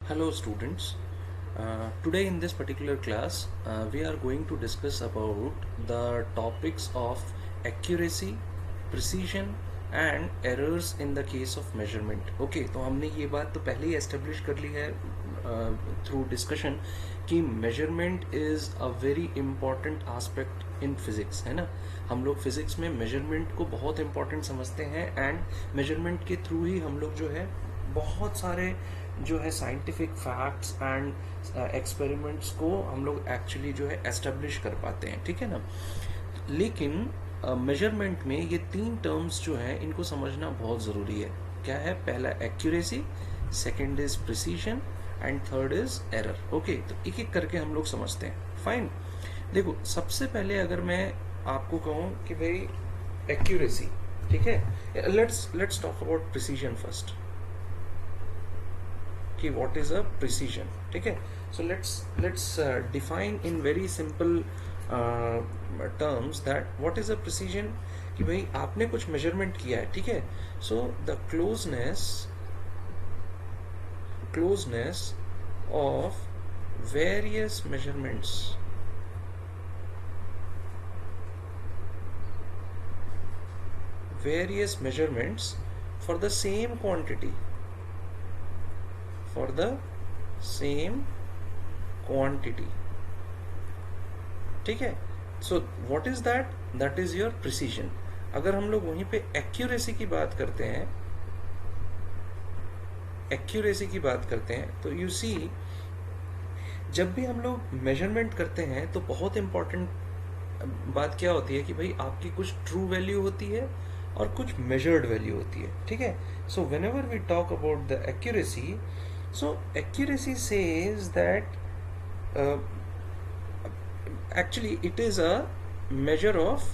Hello students. Today in this particular class we are going to discuss about the topics of accuracy, precision and errors in the case of measurement. Okay, तो हमने ये बात तो पहले ही establish कर ली है through discussion कि measurement is a very important aspect in physics, है ना। हम लोग फिजिक्स में मेजरमेंट को बहुत इम्पॉर्टेंट समझते हैं एंड मेजरमेंट के थ्रू ही हम लोग जो है बहुत सारे जो है साइंटिफिक फैक्ट्स एंड एक्सपेरिमेंट्स को हम लोग एक्चुअली जो है एस्टेब्लिश कर पाते हैं, ठीक है ना। लेकिन मेजरमेंट में ये तीन टर्म्स जो है इनको समझना बहुत ज़रूरी है। क्या है? पहला accuracy, second is precision and third is error. Okay, तो एक एक करके हम लोग समझते हैं। फाइन, देखो सबसे पहले अगर मैं आपको कहूँ कि भाई एक्यूरेसी, ठीक है, let's talk about precision first कि व्हाट इज अ प्रिसीजन, ठीक है। So let's define in very simple terms that what is a precision. कि भाई आपने कुछ मेजरमेंट किया है, ठीक है। So the closeness of various measurements for the same quantity, ठीक है। So what is that is your precision. अगर हम लोग वहीं पे एक्यूरेसी की बात करते हैं तो यू सी, जब भी हम लोग मेजरमेंट करते हैं तो बहुत इंपॉर्टेंट बात क्या होती है कि भाई आपकी कुछ ट्रू वैल्यू होती है और कुछ मेजर्ड वैल्यू होती है, ठीक है। So whenever we talk about the accuracy, so accuracy says that actually it is a measure of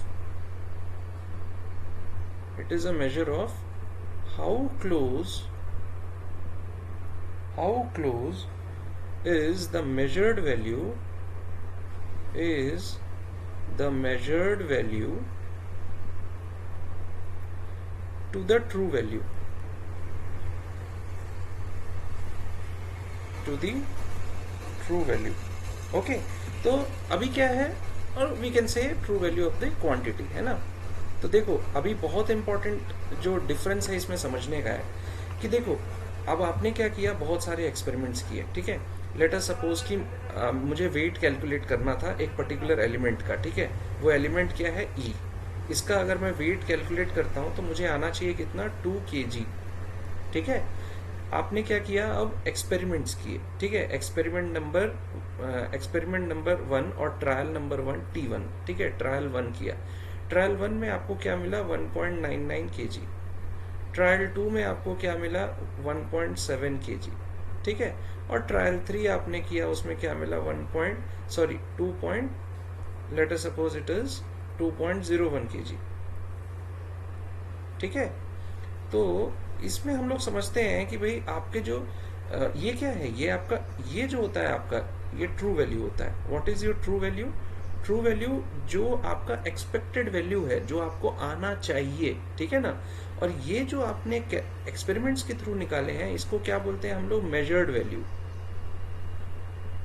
how close is the measured value to the true value, okay. तो अभी क्या है, और we can say true value of the quantity, है ना। तो देखो अभी बहुत इंपॉर्टेंट जो डिफरेंस है इसमें समझने का है कि देखो अब आपने क्या किया, बहुत सारे एक्सपेरिमेंट्स किए, ठीक है। लेट अस सपोज कि मुझे वेट कैलकुलेट करना था एक पर्टिकुलर एलिमेंट का, ठीक है। वो एलिमेंट क्या है? ई। इसका अगर मैं वेट कैलकुलेट करता हूँ तो मुझे आना चाहिए कितना? 2 kg, ठीक है। आपने क्या किया, अब एक्सपेरिमेंट्स किए, ठीक है। एक्सपेरिमेंट नंबर 1 और ट्रायल नंबर 1 T1, ठीक है। ट्रायल 1 किया, ट्रायल 1 में आपको क्या मिला? 1.99 kg। ट्रायल 2 में आपको क्या मिला? 1.7 kg, ठीक है। और ट्रायल 3 आपने किया, उसमें क्या मिला? 2. Let us suppose it is 2.01 kg, ठीक है। तो इसमें हम लोग समझते हैं कि भाई आपके जो ये क्या है, ये आपका, ये जो होता है आपका, ये ट्रू वैल्यू होता है। What is your true value? True value जो आपका एक्सपेक्टेड वैल्यू है, जो आपको आना चाहिए, ठीक है ना। और ये जो आपने एक्सपेरिमेंट्स के थ्रू निकाले हैं, इसको क्या बोलते हैं हम लोग? मेजर्ड वैल्यू,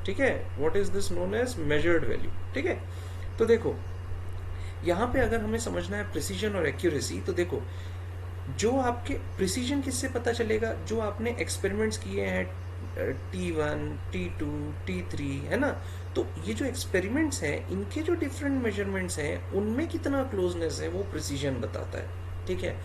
ठीक है। What is this known as? Measured value, ठीक है। तो देखो यहाँ पे अगर हमें समझना है प्रिसीजन और एक्यूरेसी, तो देखो जो आपके प्रिसीजन किससे पता चलेगा? जो आपने एक्सपेरिमेंट्स किए हैं T1, T2, T3, है ना। तो ये जो एक्सपेरिमेंट्स हैं, इनके जो डिफरेंट मेजरमेंट्स हैं, उनमें कितना क्लोजनेस है वो प्रिसीजन बताता है, ठीक है।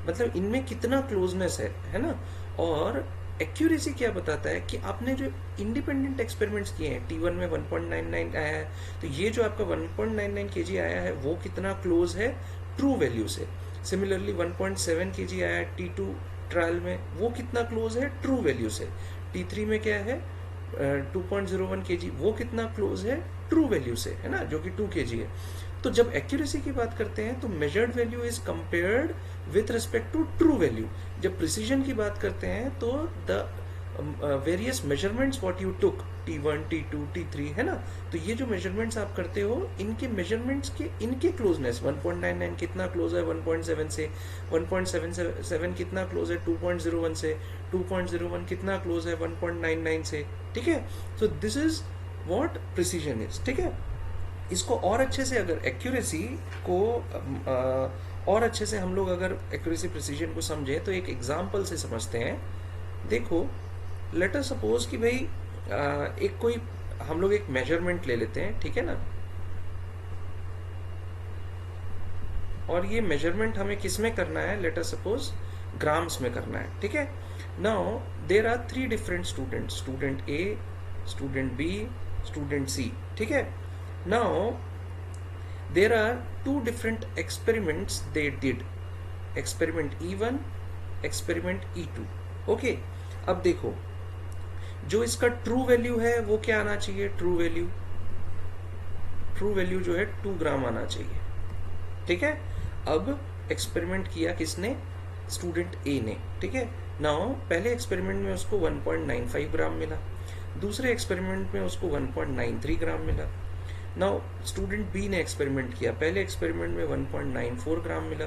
मतलब इनमें कितना क्लोजनेस है ना। और एक्यूरेसी क्या बताता है कि आपने जो इंडिपेंडेंट एक्सपेरिमेंट्स किए हैं, T1 में 1.99 आया है, तो ये जो आपका 1.99 kg आया है वो कितना क्लोज है ट्रू वैल्यू से। सिमिलरली 1.7 kg आया है T2 ट्रायल में, वो कितना क्लोज है ट्रू वैल्यू से। T3 में क्या है? 2.01 kg, वो कितना क्लोज है ट्रू वैल्यू से, है ना, जो कि 2 kg है। तो जब एक्यूरेसी की बात करते हैं तो measured value is compared with respect to true value. जब प्रिसीजन की बात करते हैं तो the various measurements what you took, T1 T2 T3, है ना। तो ये जो मेजरमेंट्स आप करते हो, इनके मेजरमेंट्स के इनके क्लोजनेस 1.99 कितना क्लोज है 1.7 से, 1.77 कितना क्लोज है 2.01 से, 2.01 कितना क्लोज है 1.99 से, ठीक है। So this is what precision is, ठीक है। इसको और अच्छे से अगर एक्यूरेसी को और अच्छे से हम लोग अगर एक्यूरेसी प्रिसीजन को समझें तो एक एग्जांपल से समझते हैं। देखो, लेट अस सपोज कि भाई एक कोई हम लोग एक मेजरमेंट ले लेते हैं, ठीक है ना। और ये मेजरमेंट हमें किस में करना है, लेट अस सपोज ग्राम्स में करना है, ठीक है। Now there are 3 different students, student A, student B, student C, ठीक है। Now there are 2 different experiments they did, experiment E1, experiment E2, okay. अब देखो, जो इसका ट्रू वैल्यू है वो क्या आना चाहिए, ट्रू वैल्यू जो है 2 ग्राम आना चाहिए, ठीक है। अब एक्सपेरिमेंट किया किसने, स्टूडेंट ए ने, ठीक है। नाउ पहले एक्सपेरिमेंट में उसको 1.95 ग्राम मिला, दूसरे एक्सपेरिमेंट में उसको 1.93 ग्राम मिला। नाउ स्टूडेंट बी ने एक्सपेरिमेंट किया, पहले एक्सपेरिमेंट में 1.94 ग्राम मिला,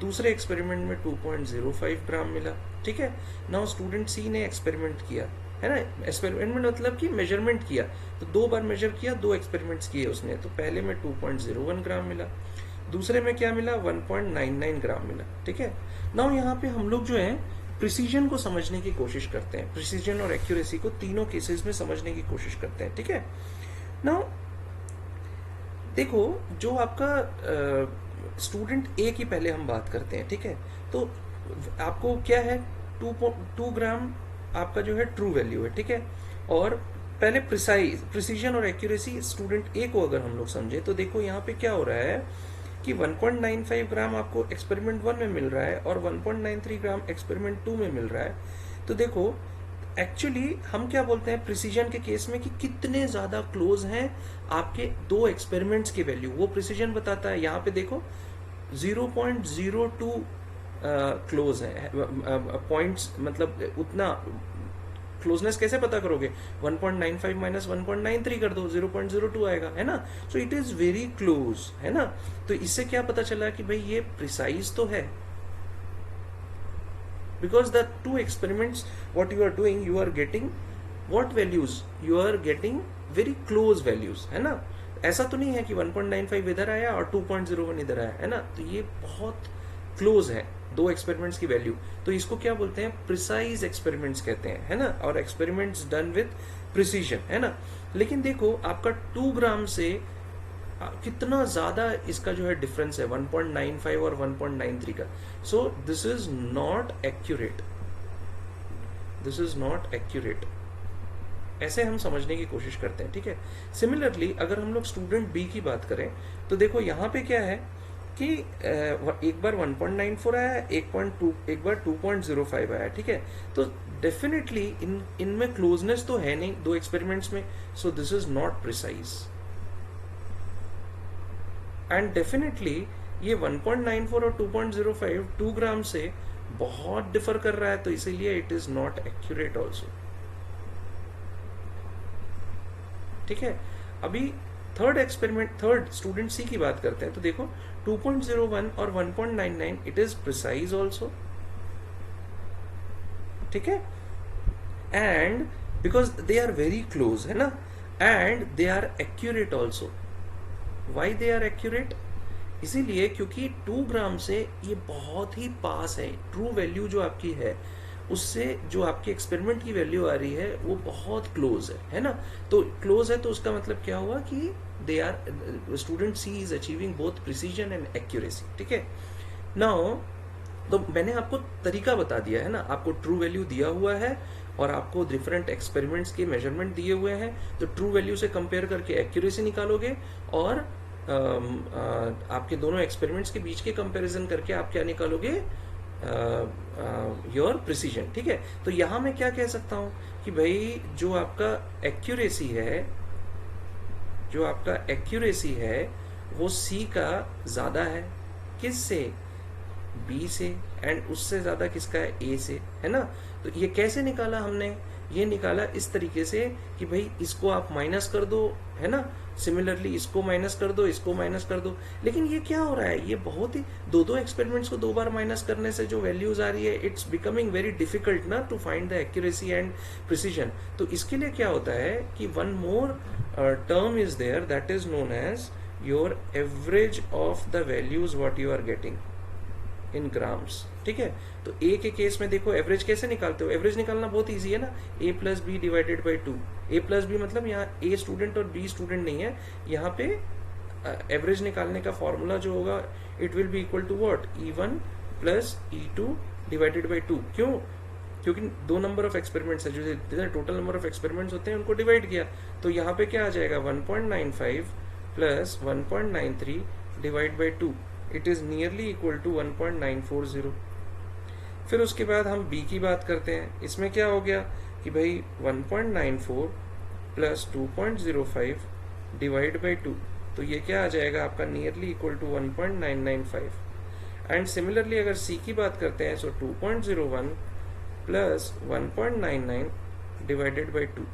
दूसरे एक्सपेरिमेंट में 2.05 ग्राम मिला, ठीक है। नाउ स्टूडेंट सी ने एक्सपेरिमेंट किया, है ना। एक्सपेरिमेंट मतलब कि मेजरमेंट किया, तो 2 बार मेजर किया, 2 एक्सपेरिमेंट्स किए उसने, तो पहले में 2.01 ग्राम मिला, दूसरे में क्या मिला 1.99 ग्राम मिला, ठीक है। नाउ यहाँ पे हम लोग जो है प्रिसीजन को समझने की कोशिश करते हैं, प्रिसीजन और एक्यूरेसी को तीनों केसेस में समझने की कोशिश करते हैं, ठीक है। नाउ देखो, जो आपका स्टूडेंट ए की पहले हम बात करते हैं, ठीक है। तो आपको क्या है, 2 ग्राम आपका जो है ट्रू वैल्यू है, ठीक है। और पहले प्रिसीजन और एक्यूरेसी स्टूडेंट ए को अगर हम लोग समझे तो देखो यहाँ पे क्या हो रहा है कि 1.95 ग्राम आपको एक्सपेरिमेंट 1 में मिल रहा है और 1.93 ग्राम एक्सपेरिमेंट 2 में मिल रहा है। तो देखो, एक्चुअली हम क्या बोलते हैं प्रिसीजन के केस में कि कितने ज्यादा क्लोज हैं आपके 2 एक्सपेरिमेंट्स के वैल्यू, वो प्रिसीजन बताता है। यहाँ पे देखो 0.02 क्लोज है, पॉइंट्स मतलब उतना क्लोजनेस कैसे पता करोगे, 1.95 माइनस 1.93 कर दो, 0.02 आएगा, है ना। So it is very close, है ना। तो इससे क्या पता चला कि भाई ये प्रिसाइज तो है, because the 2 experiments what you are doing, you are getting what values, you are getting very close values, है ना। ऐसा तो नहीं है कि 1.95 इधर आया और 2.01 इधर आया, है ना। तो ये बहुत क्लोज है 2 एक्सपेरिमेंट्स की वैल्यू, तो इसको क्या बोलते हैं, प्रिसाइज एक्सपेरिमेंट्स कहते हैं, है ना। और एक्सपेरिमेंट्स डन विद प्रिसीजन, है ना। लेकिन देखो आपका 2 ग्राम से कितना ज्यादा इसका जो है डिफरेंस है 1.95 और 1.93 का। So this is not accurate, this is not accurate, ऐसे हम समझने की कोशिश करते हैं, ठीक है। सिमिलरली अगर हम लोग स्टूडेंट बी की बात करें तो देखो यहाँ पे क्या है कि एक बार 1.94 आया, एक बार 2.05 आया, ठीक है। तो डेफिनेटली इनमें क्लोजनेस तो है नहीं 2 एक्सपेरिमेंट्स में, so this is not precise. And definitely ये 1.94 और 2.05 2 ग्राम से बहुत डिफर कर रहा है, तो इसीलिए it is not accurate also, ठीक है। अभी थर्ड स्टूडेंट सी की बात करते हैं, तो देखो 2.01 और 1.99 इट इज प्रिसाइज ऑल्सो, ठीक है। And because they are very close, है ना, and they are accurate also. Why they are accurate, इसीलिए क्योंकि 2 ग्राम से ये बहुत ही पास है, ट्रू वैल्यू जो आपकी है उससे जो आपके एक्सपेरिमेंट की वैल्यू आ रही है वो बहुत क्लोज है ना। तो क्लोज है तो उसका मतलब क्या हुआ कि they are student C is achieving both precision and accuracy, ठीक है। नाउ तो मैंने आपको तरीका बता दिया है ना, आपको ट्रू वैल्यू दिया हुआ है और आपको डिफरेंट एक्सपेरिमेंट्स के मेजरमेंट दिए हुए हैं, तो ट्रू वैल्यू से कंपेयर करके एक्यूरेसी निकालोगे और आपके दोनों एक्सपेरिमेंट्स के बीच के कंपैरिजन करके आप क्या निकालोगे, योर प्रिसीजन, ठीक है। तो यहां मैं क्या कह सकता हूं कि भाई जो आपका एक्यूरेसी है वो सी का ज्यादा है, किससे, बी से एंड उससे ज़्यादा किसका है, ए से, है ना। तो ये कैसे निकाला हमने, ये निकाला इस तरीके से कि भाई इसको आप माइनस कर दो, है ना, सिमिलरली इसको माइनस कर दो, इसको माइनस कर दो। लेकिन ये क्या हो रहा है, ये बहुत ही दो एक्सपेरिमेंट्स को 2 बार माइनस करने से जो वैल्यूज आ रही है, इट्स बिकमिंग वेरी डिफिकल्ट ना to find the accuracy and precision. तो इसके लिए क्या होता है कि one more term is there that is known as your average of the values what you are getting in grams, ठीक है। तो ए के केस में देखो एवरेज कैसे निकालते हो, एवरेज निकालना बहुत इजी है ना, A plus B divided by 2। A plus B मतलब यहाँ ए स्टूडेंट और बी स्टूडेंट नहीं है, यहाँ पे एवरेज निकालने का फॉर्मूला जो होगा it will be equal to what, E1 plus E2 divided by 2। क्यों, क्योंकि 2 नंबर ऑफ एक्सपेरिमेंट्स है, जो टोटल नंबर ऑफ एक्सपेरिमेंट्स होते हैं उनको डिवाइड किया, तो यहाँ पे क्या आ जाएगा 1.95 plus 1.93 divide by 2, it is nearly equal to 1.940। फिर उसके बाद हम बी की बात करते हैं, इसमें क्या हो गया कि भाई 1.94 प्लस 2.05 डिवाइड बाई 2, तो ये क्या आ जाएगा आपका nearly equal to 1.995। And similarly अगर सी की बात करते हैं, सो 2.01 प्लस 1.99 डिवाइडेड बाई 2,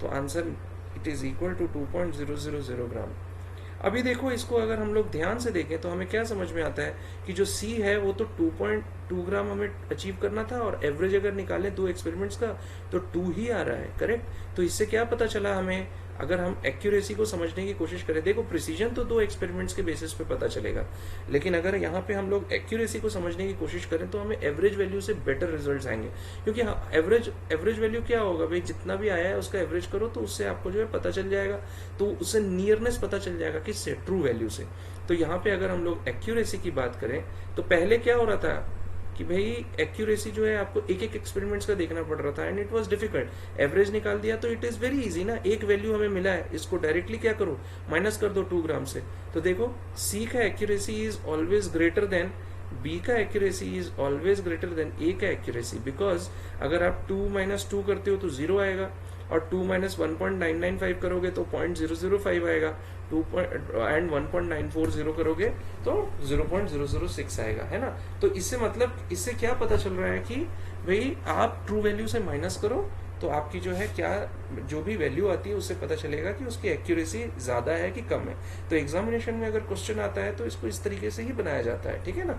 तो answer it is equal to 2.000 gram. अभी देखो इसको अगर हम लोग ध्यान से देखें तो हमें क्या समझ में आता है कि जो सी है वो तो 2.2 ग्राम हमें अचीव करना था, और एवरेज अगर निकालें 2 एक्सपेरिमेंट्स का तो 2 ही आ रहा है, करेक्ट। तो इससे क्या पता चला हमें, अगर हम एक्यूरेसी को समझने की कोशिश करें, देखो प्रिसीजन तो 2 एक्सपेरिमेंट्स के बेसिस पे पता चलेगा, लेकिन अगर यहाँ पे हम लोग एक्यूरेसी को समझने की कोशिश करें तो हमें एवरेज वैल्यू से बेटर रिजल्ट्स आएंगे। क्योंकि हाँ, एवरेज वैल्यू क्या होगा भाई, जितना भी आया है उसका एवरेज करो तो उससे आपको जो है पता चल जाएगा, तो उससे नियरनेस पता चल जाएगा किससे, ट्रू वैल्यू से। तो यहाँ पे अगर हम लोग एक्यूरेसी की बात करें तो पहले क्या हो रहा था कि भाई एक्यूरेसी जो है आपको एक एक्सपेरिमेंट्स का देखना पड़ रहा था and it was difficult. Average निकाल दिया तो इट इज वेरी इजी ना, एक वैल्यू हमें मिला है, इसको डायरेक्टली क्या करो, माइनस कर दो 2 ग्राम से। तो देखो सी का accuracy is always greater than B का accuracy is always greater than A का एक्यूरेसी, बिकॉज अगर आप 2 माइनस 2 करते हो तो 0 आएगा, और 2 माइनस 1.995 करोगे तो 0.005 आएगा, 2 एंड 1.940 करोगे तो 0.006 आएगा, है ना। तो इससे मतलब इससे क्या पता चल रहा है कि भाई आप ट्रू वैल्यू से माइनस करो तो आपकी जो है क्या, जो भी वैल्यू आती है उससे पता चलेगा कि उसकी एक्यूरेसी ज्यादा है कि कम है। तो एग्जामिनेशन में अगर क्वेश्चन आता है तो इसको इस तरीके से ही बनाया जाता है, ठीक है ना।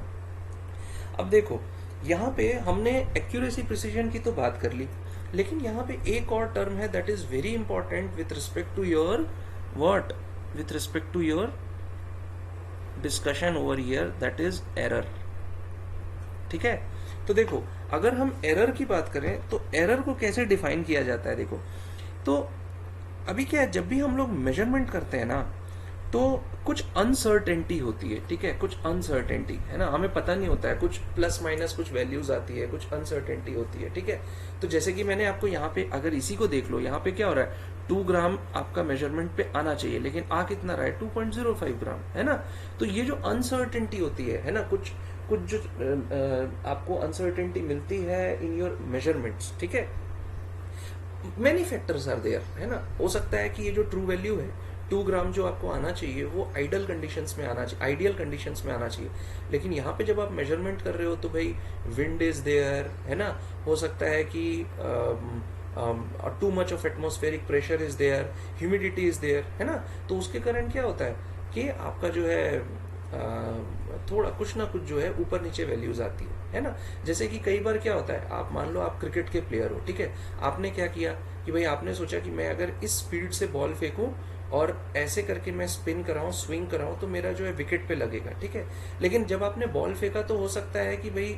अब देखो यहाँ पे हमने एक्यूरेसी प्रिसीजन की तो बात कर ली, लेकिन यहाँ पे एक और टर्म है that is very important with respect to your what, with respect to your discussion over here, that is error, ठीक है। तो देखो अगर हम एरर की बात करें तो एरर को कैसे डिफाइन किया जाता है, देखो तो अभी क्या है, जब भी हम लोग मेजरमेंट करते हैं ना तो कुछ अनसर्टेनिटी होती है, ठीक है, कुछ अनसर्टेनिटी है ना, हमें पता नहीं होता है, कुछ प्लस माइनस कुछ वैल्यूज आती है, कुछ अनसर्टेनिटी होती है, ठीक है। तो जैसे कि मैंने आपको यहाँ पे अगर इसी को देख लो, यहाँ पे क्या हो रहा है, 2 ग्राम आपका मेजरमेंट पे आना चाहिए, लेकिन आ कितना रहा है, 2.05 ग्राम, है ना। तो ये जो अनसर्टेनिटी होती है ना, कुछ जो आपको अनसर्टेनिटी मिलती है इन योर मेजरमेंट्स, ठीक है, मेनी फैक्टर्स आर देयर, है ना। हो सकता है कि ये जो ट्रू वैल्यू है 2 ग्राम जो आपको आना चाहिए वो आइडियल कंडीशंस में आना चाहिए, आइडियल कंडीशंस में आना चाहिए, लेकिन यहाँ पे जब आप मेजरमेंट कर रहे हो तो भाई विंड इज देयर, है ना, हो सकता है कि too much of atmospheric pressure is there, humidity is there, है ना। तो उसके कारण क्या होता है कि आपका जो है थोड़ा कुछ ना कुछ जो है ऊपर नीचे वैल्यूज आती है ना। जैसे कि कई बार क्या होता है, आप मान लो आप क्रिकेट के प्लेयर हो, ठीक है, आपने क्या किया कि भाई आपने सोचा कि मैं अगर इस स्पीड से बॉल फेंकूं और ऐसे करके मैं स्पिन कराऊं, स्विंग कराऊं, तो मेरा जो है विकेट पे लगेगा, ठीक है। लेकिन जब आपने बॉल फेंका तो हो सकता है कि भाई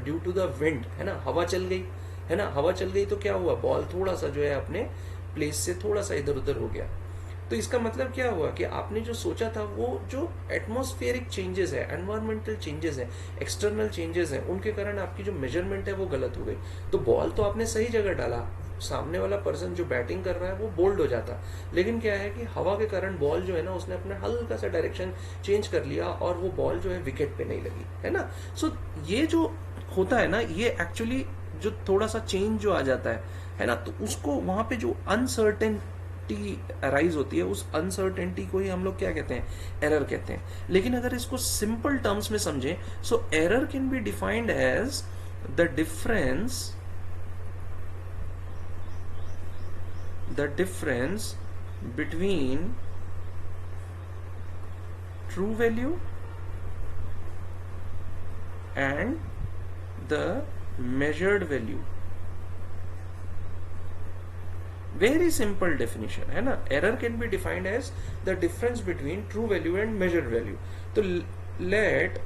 ड्यू टू द विंड, है ना, हवा चल गई, है ना, हवा चल गई तो क्या हुआ, बॉल थोड़ा सा जो है अपने प्लेस से थोड़ा सा इधर उधर हो गया। तो इसका मतलब क्या हुआ कि आपने जो सोचा था वो जो एटमॉस्फेरिक चेंजेस है, एनवायरमेंटल चेंजेस है, एक्सटर्नल चेंजेस है, उनके कारण आपकी जो मेजरमेंट है वो गलत हो गई। तो बॉल तो आपने सही जगह डाला, सामने वाला पर्सन जो बैटिंग कर रहा है वो बोल्ड हो जाता, लेकिन क्या है कि हवा के कारण बॉल जो है ना उसने अपना हल्का सा डायरेक्शन चेंज कर लिया और वो बॉल जो है विकेट पे नहीं लगी, है ना। सो ये जो होता है ना, ये एक्चुअली जो थोड़ा सा चेंज जो आ जाता है ना, तो उसको वहां पे जो अनसर्टेन अनसर्टेनिटी अराइज होती है, उस अनसर्टेनिटी को ही हम लोग क्या कहते हैं, एरर कहते हैं. लेकिन अगर इसको सिंपल टर्म्स में समझें, so error can be defined as the difference between true value and the measured value. Very simple definition है ना. Error can be defined as the difference between true value and measured value. तो let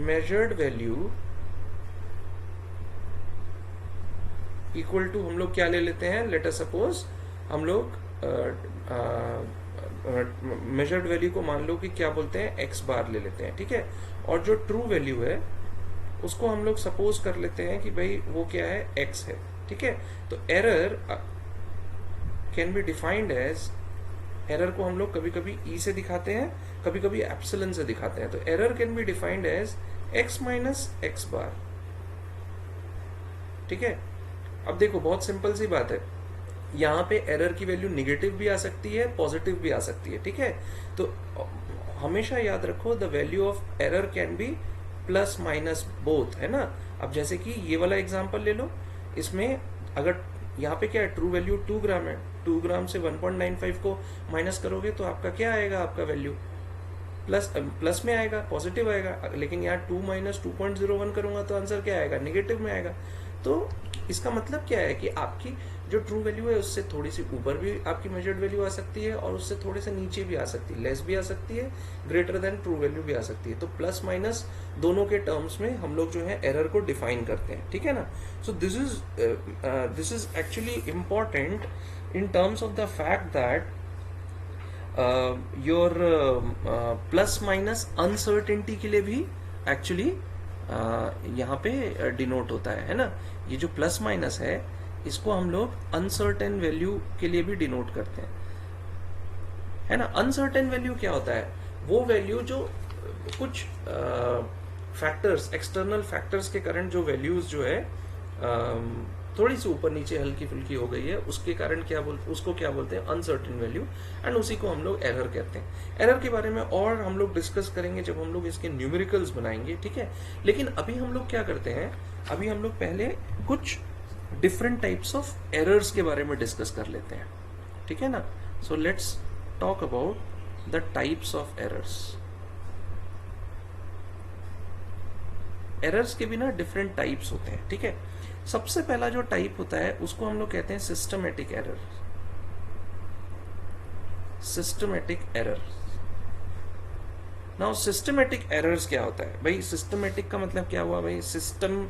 measured value equal to, हम लोग क्या ले लेते हैं, let us suppose हम लोग मेजर्ड वैल्यू को मान लो कि क्या बोलते हैं, एक्स बार ले लेते हैं, ठीक है. और जो ट्रू वैल्यू है उसको हम लोग सपोज कर लेते हैं कि भाई वो क्या है, एक्स है, ठीक है. तो error can be defined as, error को हम लोग कभी कभी ई से दिखाते हैं, कभी कभी एप्सिलन से दिखाते हैं. तो error can be defined as x minus x bar, ठीक है. अब देखो बहुत सिंपल सी बात है, यहाँ पे एरर की वैल्यू निगेटिव भी आ सकती है, पॉजिटिव भी आ सकती है, ठीक है. तो हमेशा याद रखो the value of error can B plus minus both, है ना. अब जैसे कि ये वाला एग्जांपल ले लो, इसमें अगर यहाँ पे क्या है, ट्रू वैल्यू 2 ग्राम है, 2 ग्राम से 1.95 को माइनस करोगे तो आपका क्या आएगा, आपका वैल्यू प्लस में आएगा, पॉजिटिव आएगा. लेकिन यहाँ 2 माइनस 2.01 करूंगा तो आंसर क्या आएगा, निगेटिव में आएगा. तो इसका मतलब क्या है कि आपकी जो ट्रू वैल्यू है उससे थोड़ी सी ऊपर भी आपकी मेजर्ड वैल्यू आ सकती है और उससे थोड़े से नीचे भी आ सकती है, लेस भी आ सकती है, ग्रेटर देन ट्रू वैल्यू भी आ सकती है. तो प्लस माइनस दोनों के टर्म्स में हम लोग जो है एरर को डिफाइन करते हैं, ठीक है ना. So this is actually important in terms of the fact that your plus minus uncertainty के लिए भी एक्चुअली यहाँ पे डिनोट होता है ना. ये जो प्लस माइनस है इसको हम लोग अनसर्टेन वैल्यू के लिए भी डिनोट करते हैं, है ना. अनसर्टेन वैल्यू क्या होता है, वो वैल्यू जो कुछ फैक्टर्स, एक्सटर्नल फैक्टर्स के कारण जो वैल्यूज जो है थोड़ी सी ऊपर नीचे हल्की फुल्की हो गई है, उसके कारण उसको क्या बोलते हैं, अनसर्टेन वैल्यू. एंड उसी को हम लोग एरर कहते हैं. एरर के बारे में और हम लोग डिस्कस करेंगे जब हम लोग इसके न्यूमेरिकल्स बनाएंगे, ठीक है. लेकिन अभी हम लोग क्या करते हैं, अभी हम लोग पहले कुछ डिफरेंट टाइप्स ऑफ एरर्स के बारे में डिस्कस कर लेते हैं, ठीक है ना. So let's talk about the types of errors. Errors के भी ना डिफरेंट टाइप्स होते हैं, ठीक है. सबसे पहला जो टाइप होता है उसको हम लोग कहते हैं systematic error. Systematic error. Now systematic errors क्या होता है भाई, सिस्टमेटिक का मतलब क्या हुआ भाई, सिस्टम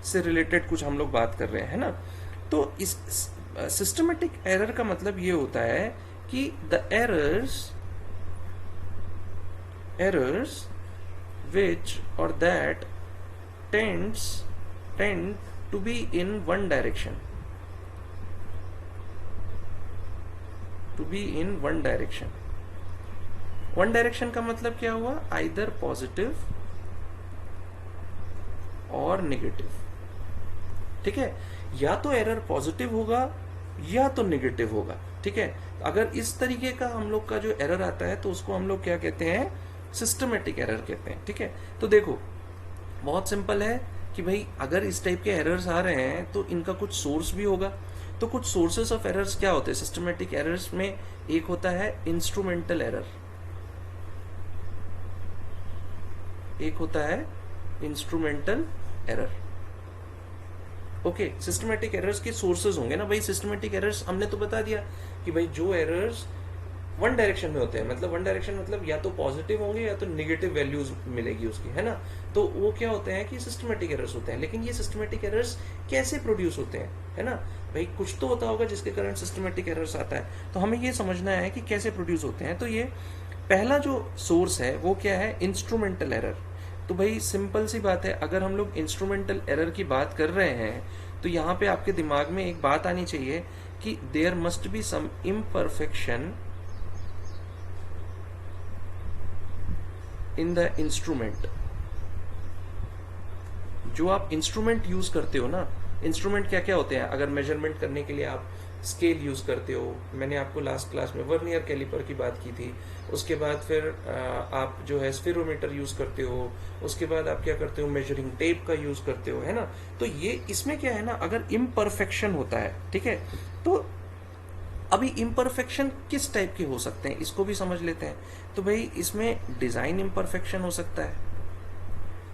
से रिलेटेड कुछ हम लोग बात कर रहे हैं ना. तो इस सिस्टमेटिक एरर का मतलब ये होता है कि the errors which or that tend to be in one direction, one direction का मतलब क्या हुआ, either positive और नेगेटिव, ठीक है. या तो एरर पॉजिटिव होगा या तो नेगेटिव होगा, ठीक है. अगर इस तरीके का हम लोग का जो एरर आता है तो उसको हम लोग क्या कहते हैं, सिस्टमेटिक एरर कहते हैं, ठीक है. तो देखो बहुत सिंपल है कि भाई अगर इस टाइप के एरर्स आ रहे हैं तो इनका कुछ सोर्स भी होगा. तो कुछ सोर्सेस ऑफ एरर्स क्या होते हैं सिस्टमेटिक एरर्स में, एक होता है इंस्ट्रूमेंटल एरर, एक होता है instrumental error. Okay, systematic errors के सोर्सेज होंगे ना भाई. सिस्टमेटिक एरर्स हमने तो बता दिया कि भाई जो एरर्स वन डायरेक्शन में होते हैं, मतलब वन डायरेक्शन मतलब या तो पॉजिटिव होंगे या तो नेगेटिव वैल्यूज मिलेगी उसकी, है ना. तो वो क्या होते हैं कि सिस्टमेटिक एरर्स होते हैं. लेकिन ये सिस्टमेटिक एरर्स कैसे प्रोड्यूस होते हैं, है ना भाई. कुछ तो होता होगा जिसके कारण सिस्टमेटिक एरर्स आता है. तो हमें ये समझना है कि कैसे प्रोड्यूस होते हैं. तो ये पहला जो सोर्स है वो क्या है, इंस्ट्रूमेंटल एरर. तो भाई सिंपल सी बात है, अगर हम लोग इंस्ट्रूमेंटल एरर की बात कर रहे हैं तो यहाँ पे आपके दिमाग में एक बात आनी चाहिए कि there must be some imperfection in the instrument. जो आप इंस्ट्रूमेंट यूज करते हो ना, इंस्ट्रूमेंट क्या क्या होते हैं, अगर मेजरमेंट करने के लिए आप स्केल यूज़ करते हो, मैंने आपको लास्ट क्लास में वर्नियर कैलिपर की बात की थी। उसके बाद फिर आप जो है स्फीरोमीटर यूज़ करते हो, उसके बाद आप क्या करते हो, मेजरिंग टेप का यूज़ करते हो, है ना। तो ये इसमें क्या है ना, अगर इम्परफेक्शन होता है, ठीक है, तो अभी इम्परफेक्शन किस टाइप के हो सकते हैं इसको भी समझ लेते हैं। तो भाई इसमें डिज़ाइन इम्परफेक्शन हो सकता है,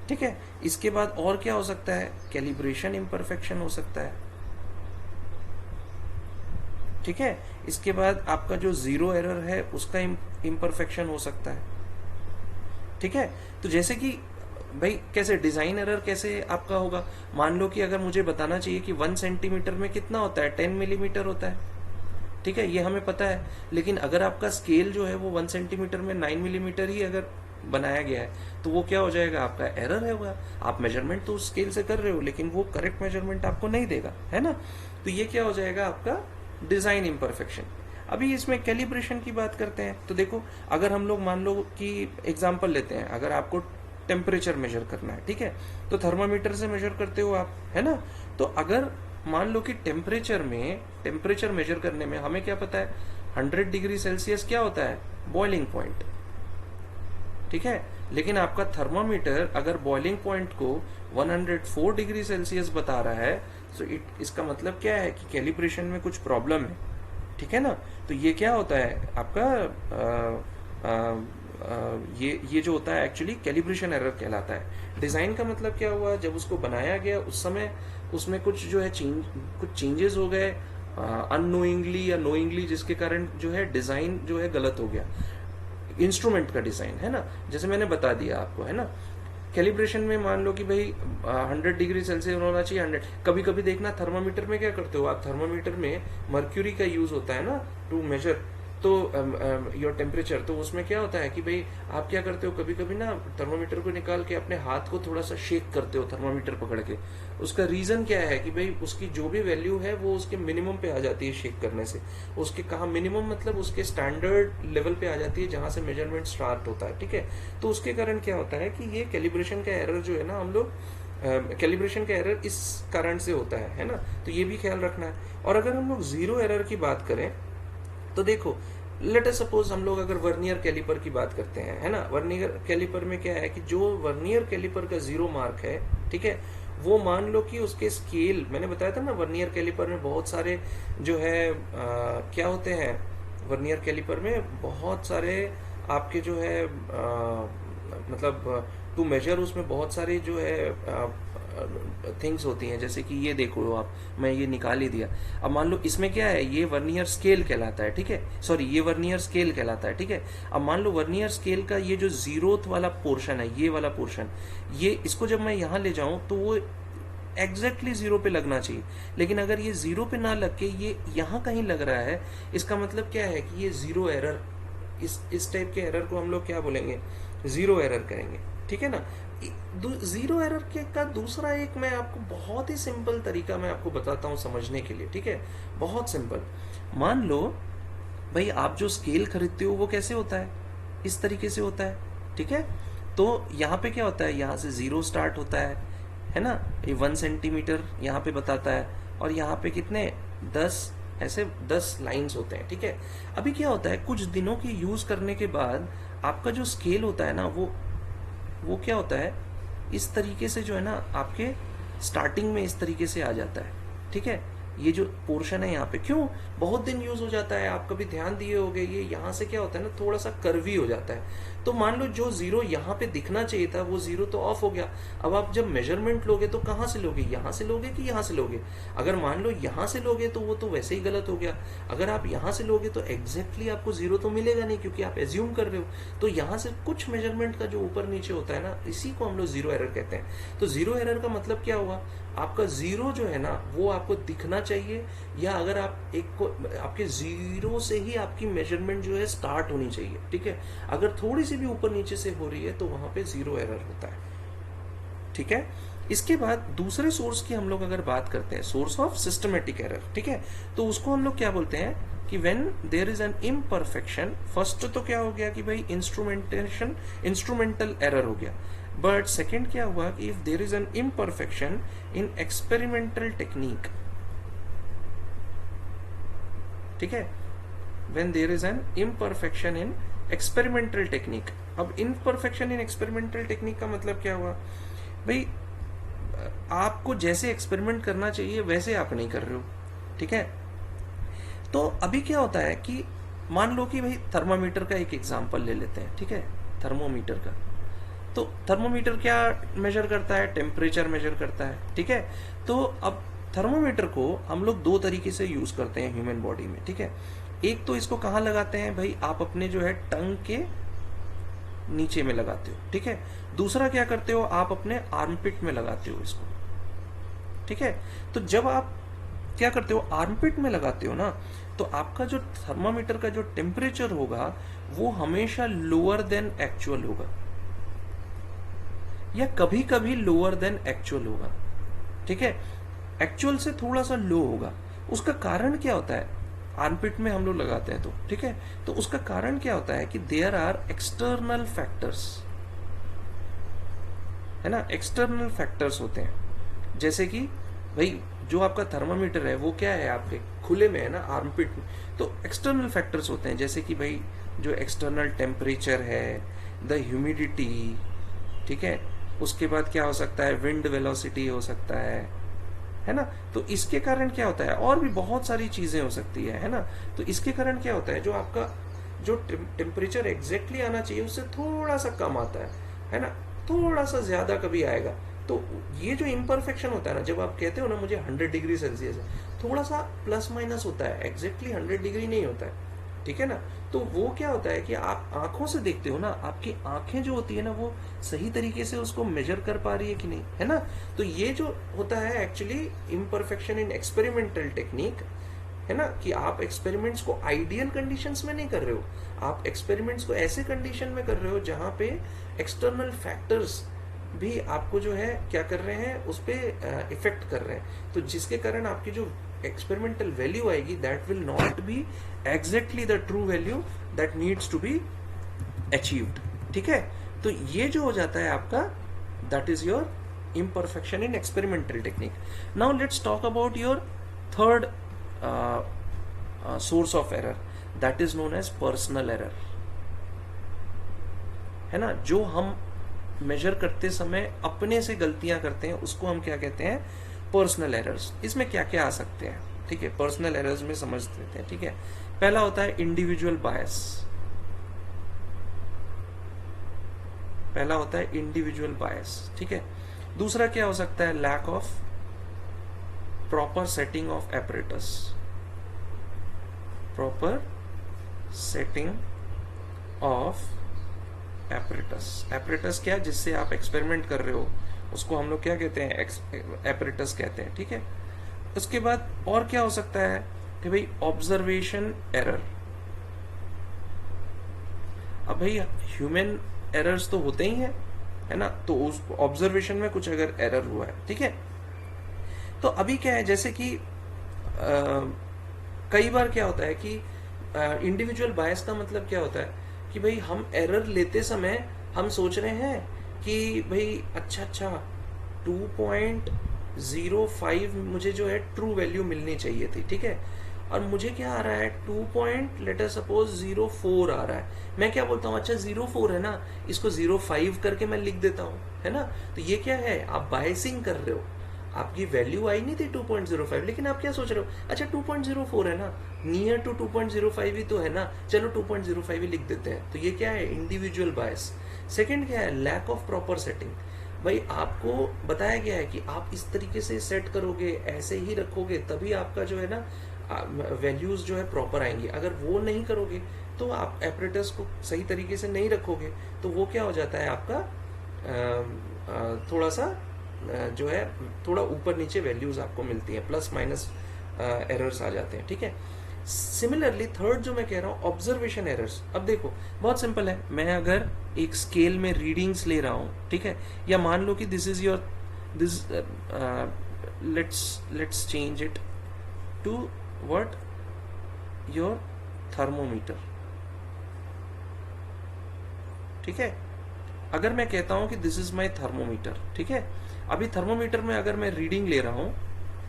ठीक है। इसके बाद और क्या हो सकता है, कैलिब्रेशन इम्परफेक्शन हो सकता है, ठीक है। इसके बाद आपका जो जीरो एरर है उसका इम्परफेक्शन हो सकता है, ठीक है। तो जैसे कि भाई कैसे डिजाइन एरर कैसे आपका होगा, मान लो कि अगर मुझे बताना चाहिए कि 1 सेंटीमीटर में कितना होता है, 10 मिलीमीटर होता है, ठीक है, ये हमें पता है। लेकिन अगर आपका स्केल जो है वो 1 सेंटीमीटर में 9 मिलीमीटर ही अगर बनाया गया है, तो वो क्या हो जाएगा, आपका एरर है होगा। आप मेजरमेंट तो उस स्केल से कर रहे हो, लेकिन वो करेक्ट मेजरमेंट आपको नहीं देगा, है ना। तो ये क्या हो जाएगा, आपका डिजाइन इम्परफेक्शन। अभी इसमें कैलिब्रेशन की बात करते हैं। तो देखो, अगर हम लोग मान लो कि एग्जाम्पल लेते हैं, अगर आपको टेम्परेचर मेजर करना है, ठीक है, तो थर्मामीटर से मेजर करते हो आप, है ना। तो अगर मान लो कि टेम्परेचर मेजर करने में हमें क्या पता है, 100 डिग्री सेल्सियस क्या होता है, बॉइलिंग पॉइंट, ठीक है। लेकिन आपका थर्मामीटर अगर बॉइलिंग पॉइंट को 104 डिग्री सेल्सियस बता रहा है, तो इसका मतलब क्या है कि कैलिब्रेशन में कुछ प्रॉब्लम है, ठीक है ना। तो ये क्या होता है आपका ये जो होता है एक्चुअली कैलिब्रेशन एरर कहलाता है। डिजाइन का मतलब क्या हुआ, जब उसको बनाया गया उस समय उसमें कुछ जो है कुछ चेंजेस हो गए अननोइंगली या नोइंगली, जिसके कारण जो है डिजाइन जो है गलत हो गया, इंस्ट्रूमेंट का डिजाइन, है ना। जैसे मैंने बता दिया आपको, है ना। कैलिब्रेशन में मान लो कि भाई 100 डिग्री सेल्सियस होना चाहिए, 100। कभी कभी देखना थर्मामीटर में क्या करते हो आप, थर्मामीटर में मर्क्यूरी का यूज होता है ना टू मेजर तो योर टेम्परेचर। तो उसमें क्या होता है कि भाई आप क्या करते हो, कभी कभी ना थर्मामीटर को निकाल के अपने हाथ को थोड़ा सा शेक करते हो थर्मामीटर पकड़ के। उसका रीजन क्या है कि भाई उसकी जो भी वैल्यू है वो उसके मिनिमम पे आ जाती है शेक करने से। उसके कहा मिनिमम मतलब उसके स्टैंडर्ड लेवल पे आ जाती है जहां से मेजरमेंट स्टार्ट होता है, ठीक है। तो उसके कारण क्या होता है कि ये कैलिब्रेशन का एरर जो है ना, हम लोग कैलिब्रेशन का एरर इस कारण से होता है ना। तो ये भी ख्याल रखना है। और अगर हम लोग जीरो एरर की बात करें, तो देखो लेट अस सपोज हम लोग अगर वर्नियर कैलिपर की बात करते हैं, है ना। वर्नियर कैलिपर में क्या है कि जो वर्नियर कैलिपर का जीरो मार्क है, ठीक है, वो मान लो कि उसके स्केल, मैंने बताया था ना वर्नियर कैलिपर में बहुत सारे जो है क्या होते हैं, वर्नियर कैलिपर में बहुत सारे आपके जो है मतलब टू मेजर उसमें बहुत सारे जो है थिंग्स होती हैं। जैसे कि ये देखो आप, मैं ये निकाल ही दिया। अब मान लो इसमें क्या है, ये वर्नियर स्केल कहलाता है, ठीक है, सॉरी ये वर्नियर स्केल कहलाता है, ठीक है। अब मान लो वर्नियर स्केल का ये जो जीरोथ वाला पोर्शन है, ये वाला पोर्शन, ये इसको जब मैं यहाँ ले जाऊं तो वो एग्जैक्टली जीरो पे लगना चाहिए। लेकिन अगर ये जीरो पे ना लग के ये यहाँ कहीं लग रहा है, इसका मतलब क्या है कि ये जीरो एरर, इस टाइप के एरर को हम लोग क्या बोलेंगे, जीरो एरर करेंगे, ठीक है ना। जीरो एरर के का दूसरा एक मैं आपको बहुत ही सिंपल तरीका मैं आपको बताता हूँ समझने के लिए, ठीक है, बहुत सिंपल। मान लो भाई आप जो स्केल खरीदते हो वो कैसे होता है, इस तरीके से होता है, ठीक है। तो यहाँ पे क्या होता है, यहाँ से जीरो स्टार्ट होता है ना। ये 1 सेंटीमीटर यहाँ पे बताता है, और यहाँ पे कितने 10, ऐसे 10 लाइंस होते हैं, ठीक है। अभी क्या होता है, कुछ दिनों के यूज करने के बाद आपका जो स्केल होता है ना, वो क्या होता है, इस तरीके से जो है ना आपके स्टार्टिंग में इस तरीके से आ जाता है, ठीक है। ये जो पोर्शन है यहाँ पे क्यों बहुत दिन यूज हो जाता है, आप कभी ध्यान दिए होगे, ये यहाँ से क्या होता है ना थोड़ा सा कर्वी हो जाता है। तो मान लो जो जीरो यहाँ पे दिखना चाहिए था वो जीरो तो ऑफ हो गया। अब आप जब मेजरमेंट लोगे तो कहाँ से लोगे, यहाँ से लोगे कि यहाँ से लोगे। अगर मान लो यहाँ से लोगे तो वो तो वैसे ही गलत हो गया। अगर आप यहाँ से लोगे तो एग्जैक्टली आपको जीरो तो मिलेगा नहीं, क्योंकि आप एज्यूम कर रहे हो। तो यहाँ से कुछ मेजरमेंट का जो ऊपर नीचे होता है ना, इसी को हम लोग जीरो एरर कहते हैं। तो जीरो एरर का मतलब क्या हुआ, आपका जीरो जो है ना वो आपको दिखना चाहिए, या अगर आप एक को आपके जीरो से ही आपकी मेजरमेंट जो है स्टार्ट होनी चाहिए, ठीक है। अगर थोड़ी सी भी ऊपर नीचे से हो रही है तो वहां पे जीरो एरर होता है, ठीक है। इसके बाद दूसरे सोर्स की हम लोग अगर बात करते हैं, सोर्स ऑफ सिस्टमेटिक एरर, ठीक है, तो उसको हम लोग क्या बोलते हैं कि when there is an imperfection. First तो क्या हो गया कि भाई इंस्ट्रूमेंटल एरर हो गया। बट सेकेंड क्या हुआ कि if there is an imperfection in experimental technique, ठीक है, when there is an imperfection in experimental technique. अब imperfection in experimental technique का मतलब क्या हुआ भाई, आपको जैसे एक्सपेरिमेंट करना चाहिए वैसे आप नहीं कर रहे हो, ठीक है। तो अभी क्या होता है कि मान लो कि भाई थर्मामीटर का एक एग्जांपल ले लेते हैं, ठीक है, थर्मोमीटर का। तो थर्मोमीटर क्या मेजर करता है, टेम्परेचर मेजर करता है, ठीक है। तो अब थर्मोमीटर को हम लोग दो तरीके से यूज करते हैं ह्यूमन बॉडी में, ठीक है। एक तो इसको कहाँ लगाते हैं भाई, आप अपने जो है टंग के नीचे में लगाते हो, ठीक है। दूसरा क्या करते हो, आप अपने आर्मपिट में लगाते हो इसको, ठीक है। तो जब आप क्या करते हो, आर्मपिट में लगाते हो ना, तो आपका जो थर्मामीटर का जो टेम्परेचर होगा वो हमेशा लोअर देन एक्चुअल होगा, या कभी कभी लोअर देन एक्चुअल होगा, ठीक है। एक्चुअल से थोड़ा सा लो होगा। उसका कारण क्या होता है, आर्मपिट में हम लोग लगाते हैं तो, ठीक है। तो उसका कारण क्या होता है कि देयर आर एक्सटर्नल फैक्टर्स, है ना, एक्सटर्नल फैक्टर्स होते हैं। जैसे कि भाई जो आपका थर्मामीटर है वो क्या है, आपके खुले में है ना, आर्मपिट में। तो एक्सटर्नल फैक्टर्स होते हैं, जैसे कि भाई जो एक्सटर्नल टेम्परेचर है, द ह्यूमिडिटी, ठीक है। उसके बाद क्या हो सकता है, विंड वेलोसिटी हो सकता है ना। तो इसके कारण क्या होता है, और भी बहुत सारी चीजें हो सकती है ना। तो इसके कारण क्या होता है, जो आपका जो टेम्परेचर एग्जैक्टली आना चाहिए उससे थोड़ा सा कम आता है ना, थोड़ा सा ज्यादा कभी आएगा। तो ये जो इम्परफेक्शन होता है ना, जब आप कहते हो ना मुझे 100 डिग्री सेल्सियस है, थोड़ा सा प्लस माइनस होता है, एग्जैक्टली 100 डिग्री नहीं होता है, ठीक है ना। तो वो क्या होता है कि आप आंखों से देखते हो ना, आपकी आंखें जो होती है ना वो सही तरीके से उसको मेजर कर पा रही है कि नहीं, है ना। तो ये जो होता है actually imperfection in experimental technique, है ना, कि आप एक्सपेरिमेंट्स को आइडियल कंडीशंस में नहीं कर रहे हो, आप एक्सपेरिमेंट्स को ऐसे कंडीशन में कर रहे हो जहां पे एक्सटर्नल फैक्टर्स भी आपको जो है क्या कर रहे हैं, उस पर इफेक्ट कर रहे हैं। तो जिसके कारण आपकी जो एक्सपेरिमेंटल वैल्यू आएगी that will not be exactly the true value that needs to be achieved, ठीक है। तो ये जो हो जाता है आपका, that is your imperfection in experimental technique. Now let's talk about your third source of error, that is known as personal error, है ना। जो हम मेजर करते समय अपने से गलतियां करते हैं उसको हम क्या कहते हैं, पर्सनल एरर्स। इसमें क्या क्या आ सकते हैं, ठीक है, पर्सनल एरर्स में समझ लेते हैं, ठीक है। पहला होता है इंडिविजुअल बायस, पहला होता है इंडिविजुअल बायस, ठीक है। दूसरा क्या हो सकता है, lack of proper setting of apparatus, proper setting of apparatus. Apparatus क्या, जिससे आप एक्सपेरिमेंट कर रहे हो उसको हम लोग क्या कहते हैं, एपरेटस कहते हैं, ठीक है। उसके बाद और क्या हो सकता है कि भाई ऑब्जर्वेशन एरर। अब भाई ह्यूमन एरर्स तो होते ही हैं, है ना। तो उस ऑब्जर्वेशन में कुछ अगर एरर हुआ है, ठीक है। तो अभी क्या है, जैसे कि कई बार क्या होता है कि इंडिविजुअल बायस का मतलब क्या होता है कि भाई हम एरर लेते समय हम सोच रहे हैं कि भाई अच्छा 2.05 मुझे जो है ट्रू वैल्यू मिलनी चाहिए थी, ठीक है। और मुझे क्या आ रहा है, 2.04 आ रहा है। मैं क्या बोलता हूँ, अच्छा 04 है ना, इसको 05 करके मैं लिख देता हूँ, है ना। तो ये क्या है, आप बायसिंग कर रहे हो। आपकी वैल्यू आई नहीं थी 2.05, लेकिन आप क्या सोच रहे हो, अच्छा 2.04 है ना, नियर टू 2.05 ही तो है ना, चलो 2.05 ही लिख देते हैं। तो ये क्या है, इंडिविजुअल बायस। सेकंड क्या है, लैक ऑफ प्रॉपर सेटिंग। भाई आपको बताया गया है कि आप इस तरीके से सेट करोगे, ऐसे ही रखोगे, तभी आपका जो है ना वैल्यूज जो है प्रॉपर आएंगी। अगर वो नहीं करोगे तो आप एपरेटस को सही तरीके से नहीं रखोगे, तो वो क्या हो जाता है आपका थोड़ा सा जो है थोड़ा ऊपर नीचे वैल्यूज आपको मिलती हैं, प्लस माइनस एरर्स आ जाते हैं, ठीक है। सिमिलरली थर्ड जो मैं कह रहा हूँ, ऑब्जर्वेशन एरर्स। अब देखो बहुत सिंपल है, मैं अगर एक स्केल में रीडिंग्स ले रहा हूँ, ठीक है, या मान लो कि this is your this let's change it to what, your thermometer, ठीक है। अगर मैं कहता हूं कि दिस इज माई थर्मोमीटर, ठीक है, अभी थर्मोमीटर में अगर मैं रीडिंग ले रहा हूं,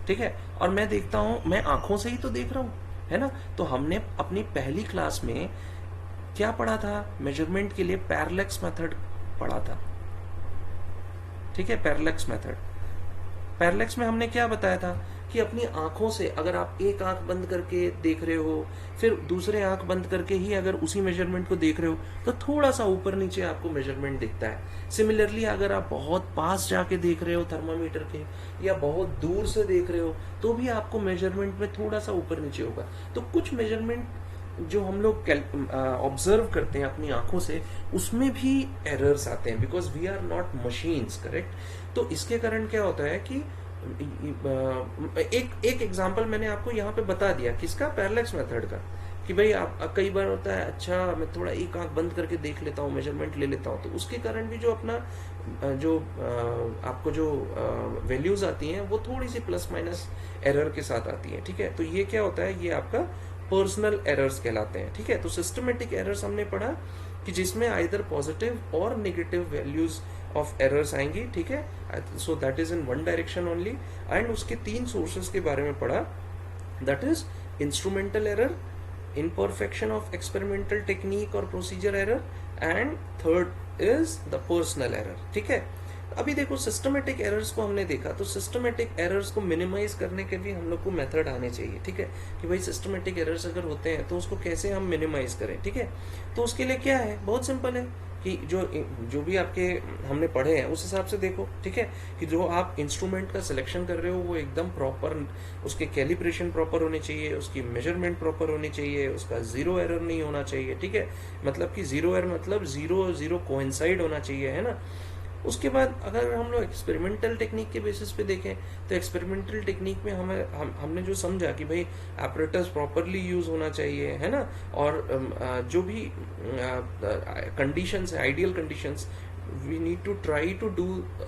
ठीक है, और मैं देखता हूं, मैं आंखों से ही तो देख रहा हूं, है ना। तो हमने अपनी पहली क्लास में क्या पढ़ा था, मेजरमेंट के लिए पैरेलैक्स मेथड पढ़ा था, ठीक है। पैरेलैक्स मेथड, पैरेलैक्स में हमने क्या बताया था कि अपनी आंखों से अगर आप एक आंख बंद करके देख रहे हो, फिर दूसरे आंख बंद करके ही अगर उसी मेजरमेंट को देख रहे हो, तो थोड़ा सा ऊपर नीचे आपको मेजरमेंट दिखता है। सिमिलरली अगर आप बहुत पास जाके देख रहे हो थर्मामीटर के, या बहुत दूर से देख रहे हो, तो भी आपको मेजरमेंट में थोड़ा सा ऊपर नीचे होगा। तो कुछ मेजरमेंट जो हम लोग ऑब्जर्व करते हैं अपनी आंखों से, उसमें भी एरर्स आते हैं, because we are not machines, correct. तो इसके कारण क्या होता है कि एक एक एग्जांपल मैंने आपको यहाँ पे बता दिया, किसका, पैरेलैक्स मेथड का, कि भाई आप कई बार होता है, अच्छा मैं थोड़ा एक आंख बंद करके देख लेता हूँ, मेजरमेंट ले लेता हूँ, तो उसके कारण भी जो अपना जो आपको जो वैल्यूज आती हैं वो थोड़ी सी प्लस माइनस एरर के साथ आती है, ठीक है। तो ये क्या होता है, ये आपका पर्सनल एरर्स कहलाते हैं, ठीक है। तो सिस्टमेटिक एरर्स हमने पढ़ा कि जिसमें आइदर पॉजिटिव और नेगेटिव वैल्यूज ऑफ एरर्स आएंगी, ठीक है। So that is in one direction only. And उसके 3 सोर्सेस के बारे में पढ़ा, that is instrumental error, imperfection of experimental technique और procedure error, and third is the personal error, ठीक है। अभी देखो सिस्टमेटिक एरर्स को हमने देखा, तो सिस्टमेटिक एरर्स को मिनिमाइज करने के भी हम लोग को मेथड आने चाहिए, ठीक है, कि भाई सिस्टमेटिक एरर्स अगर होते हैं तो उसको कैसे हम मिनिमाइज करें, ठीक है। तो उसके लिए क्या है, बहुत सिंपल है कि जो भी आपके हमने पढ़े हैं उस हिसाब से देखो, ठीक है, कि जो आप इंस्ट्रूमेंट का सिलेक्शन कर रहे हो वो एकदम प्रॉपर, उसके कैलिब्रेशन प्रॉपर होने चाहिए, उसकी मेजरमेंट प्रॉपर होनी चाहिए, उसका जीरो एरर नहीं होना चाहिए, ठीक है। मतलब कि जीरो एरर मतलब जीरो जीरो कोइंसाइड होना चाहिए, है ना। उसके बाद अगर हम लोग एक्सपेरिमेंटल टेक्निक के बेसिस पे देखें, तो एक्सपेरिमेंटल टेक्निक में हमने जो समझा कि भाई एपरेटस प्रॉपरली यूज होना चाहिए, है ना, और जो भी कंडीशंस है, ideal conditions, we need to try to do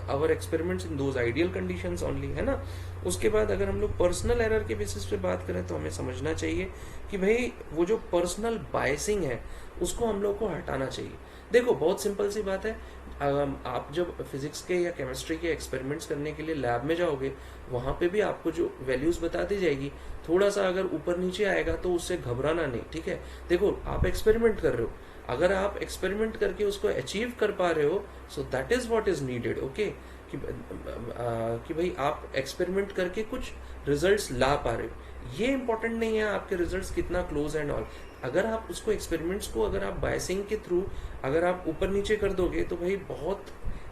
our experiments in those ideal conditions only, है ना। उसके बाद अगर हम लोग पर्सनल एरर के बेसिस पे बात करें, तो हमें समझना चाहिए कि भाई वो जो पर्सनल बायसिंग है उसको हम लोग को हटाना चाहिए। देखो बहुत सिंपल सी बात है, आप जब फिजिक्स के या केमिस्ट्री के एक्सपेरिमेंट्स करने के लिए लैब में जाओगे, वहां पे भी आपको जो वैल्यूज बता दी जाएगी, थोड़ा सा अगर ऊपर नीचे आएगा तो उससे घबराना नहीं, ठीक है। देखो आप एक्सपेरिमेंट कर रहे हो, अगर आप एक्सपेरिमेंट करके उसको अचीव कर पा रहे हो, so that is what is needed, okay. कि भाई आप एक्सपेरिमेंट करके कुछ रिजल्ट्स ला पा रहे हो, ये इंपॉर्टेंट नहीं है आपके रिजल्ट्स कितना क्लोज एंड ऑल। अगर आप उसको एक्सपेरिमेंट्स को अगर आप बायसिंग के थ्रू अगर आप ऊपर नीचे कर दोगे, तो भाई बहुत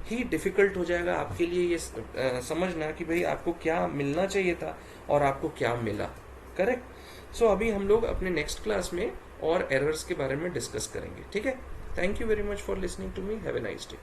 ही डिफिकल्ट हो जाएगा आपके लिए ये समझना कि भाई आपको क्या मिलना चाहिए था और आपको क्या मिला, करेक्ट। सो अभी हम लोग अपने नेक्स्ट क्लास में और एरर्स के बारे में डिस्कस करेंगे, ठीक है। Thank you very much for listening to me, have a nice day.